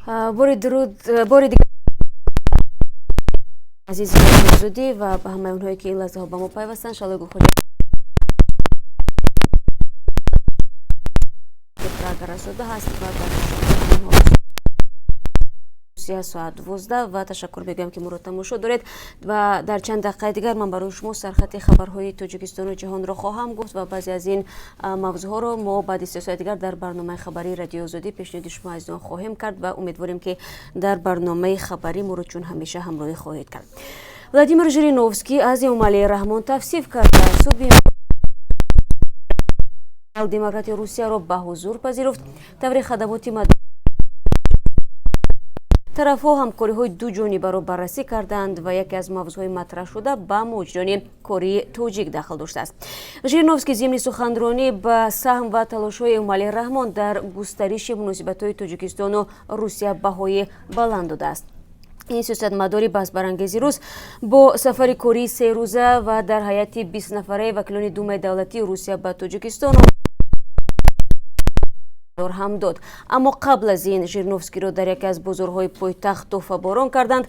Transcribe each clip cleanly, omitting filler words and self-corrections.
باری دیگر عزیزان زودی و به همه اونهایی که این لحظه ها با ما پیوستن شالله خود اگر شده هست و در ساعت 12 و تشکر میگم که مرا تماشا دارید و در چند دقیقه دیگر من برای شما سرخط خبرهای تاجیکستان و جهان را خواهم گفت و بعضی از این موضوعها را ما بعد از 3 ساعت دیگر در برنامه خبری رادیو آزادی پیشنهاد شما عزیزان خواهیم کرد و امیدواریم که در برنامه خبری ما را چون همیشه همراهی خواهید کرد. ولادیمیر ژیرینوفسکی از امالی رحمان توصیف کرده صبح دموکراتی روسیه را به حضور پذیرفت. طور خدمات طرف‌ها همکاری‌های دو جانبه را بررسی کردند و یکی از موضوعهای مطرح شده به موجودان کره توجیک داخل داشته است. ژیرینوفسکی ضمن سخنرانی به سهم و تلاش‌های امالی رحمان در گسترش مناسبت‌های تاجیکستان و روسیه بهای بلند داده است. این سیاستمداری بحث برانگیزی روز با سفر کاری 3 روزه و در هیئت 20 نفره وکیلان دومه دولتی روسیه به تاجیکستان هم داد. اما قبل از این ژیرینوفسکی را در یکی از بازارهای پایتخت تحفه‌باران کردند.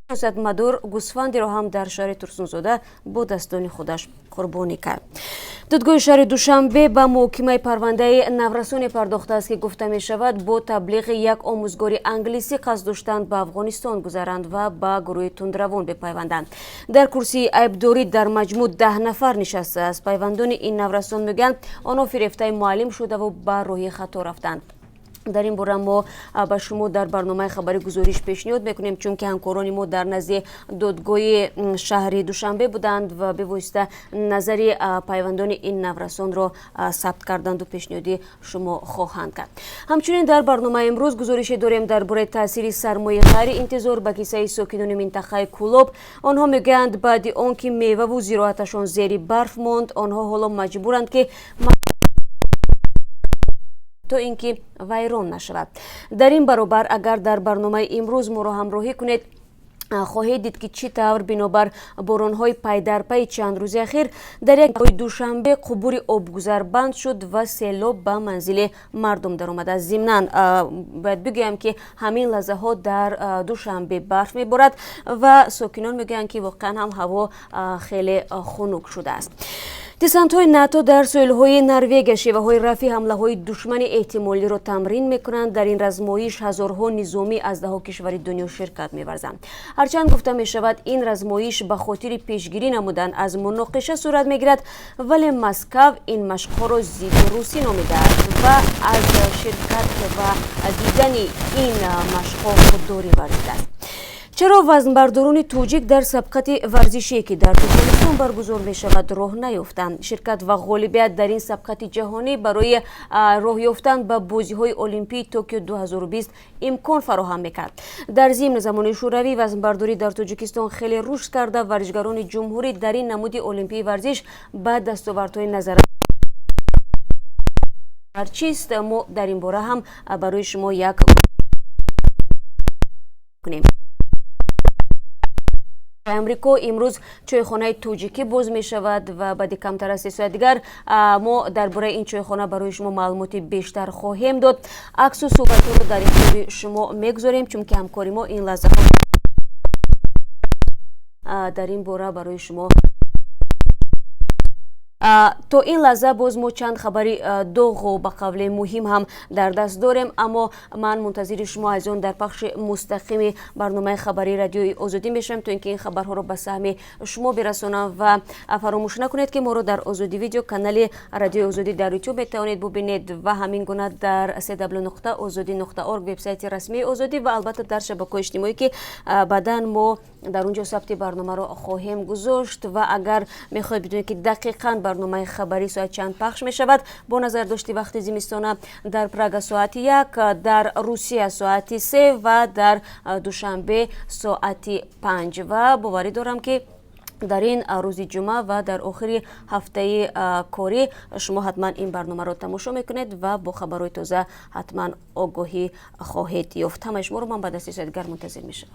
سیاستمدار گوسفندی را هم در شهر ترسونزاده با دستان خودش قربانی کرد. دادگاه شهر دوشنبه به محاکمه پرونده نورسان پرداخته است که گفته می شود با تبلیغ یک آموزگار انگلیسی قصد داشتند به افغانستان گذرند و به گروه تندروان بپیوندند. در کرسی عیبداری در مجموع 10 نفر نشسته است. پیوندان این نورسان میگن آنها فریفته معلم شده و به راه خطا رفتند. در این باره ما به شما در برنامه خبری گزارش پیشنهاد میکنیم چون که همکاران ما در نزد دادگاه شهر دوشنبه بودند و به واسطه نظر پیوندان این نورسان را ثبت کردند و پیشنهاد شما خواهند کرد. همچنین در برنامه امروز گزارش داریم درباره تاثیر سرمایه خری انتظار به کیسه ساکنان منطقه کولوب. آنها میگویند بعد آنکه میوه و زراعتشان زیر برف ماند آنها حالا مجبورند که تا اینکه ویران نشود. در این برابر اگر در برنامه امروز ما را همراهی کنید خواهید دید که چی طور بنابر باران‌های پی در پی چند روز اخیر در یک دوشنبه قبور آبگذر بند شد و سیلاب به منزل مردم در آمد. از ضمناً باید بگویم که همین لحظه ها در دوشنبه برف میبارد و ساکنان میگویند که واقعا هم هوا خیلی خنک شده است. دسانت‌های ناتو در ساحل‌های نروژ شیوه‌های رفع حمله‌های دشمن احتمالی را تمرین می‌کنند. در این رزمایش هزارها نظامی از ده‌ها کشور دنیا شرکت می‌ورزند. هرچند گفته می‌شود این رزمایش به خاطر پیشگیری نمودن از مناقشه صورت می‌گیرد ولی مسکو این مشق‌ها را ضد روسی نامیده است و از شرکت و دیدن این مشق‌ها خودداری ورزیده است. چرا وزنبرداران توجیک در سبقت ورزشی که در ترکمنستان برگزار می شود راه نیافتند؟ شرکت و غالبیت در این سبقت جهانی برای راه یافتن به بازی‌های المپیک توکیو 2020 امکان فراهم می‌کرد. در ضمن زمان شوروی وزنبرداری در تاجیکستان خیلی رشد کرده. ورزشکاران جمهوری در این نمود المپیک ورزش به دستاوردهای نظر چیست؟ ما در این باره هم برای شما یک کنیم. امریکا امروز چایخانه توجیکی باز می شود و بعد کمتر از 3 ساعت دیگر ما درباره این چایخانه برای شما معلومات بیشتر خواهیم داد. عکس و صحبت رو در اختیار شما میگذاریم چون که همکاری ما این لحظه در این باره برای شما تا این لحظه باز ما چند خبری داغ و به قول مهم هم در دست داریم اما من منتظر شما از آن در پخش مستقیم برنامه خبری رادیوی آزادی میشم تا اینکه این خبرها رو به سهم شما برسونم و فراموش نکنید که ما رو در آزادی ویدیو کانال رادیو آزادی در یوتیوب میتوانید ببینید و همین گونه در www.azadi.org وبسایت رسمی آزادی و البته در شبکه‌های اجتماعی که بعداً ما در اونجا ثبت برنامه رو خواهیم گذاشت و اگر میخواید بدونید که دقیقاً برنامه خبری ساعت چند پخش می شود با نظر داشتی وقت زمستانه در پراگ ساعت 1 در روسیه ساعت 3 و در دوشنبه ساعت 5 و باوری دارم که در این روز جمعه و در آخر هفته کاری شما حتما این برنامه را تماشا میکنید و با خبرهای تازه حتما آگاهی خواهید یافت. همه شما رو من بعد از 3 ساعت دیگر منتظر میشم.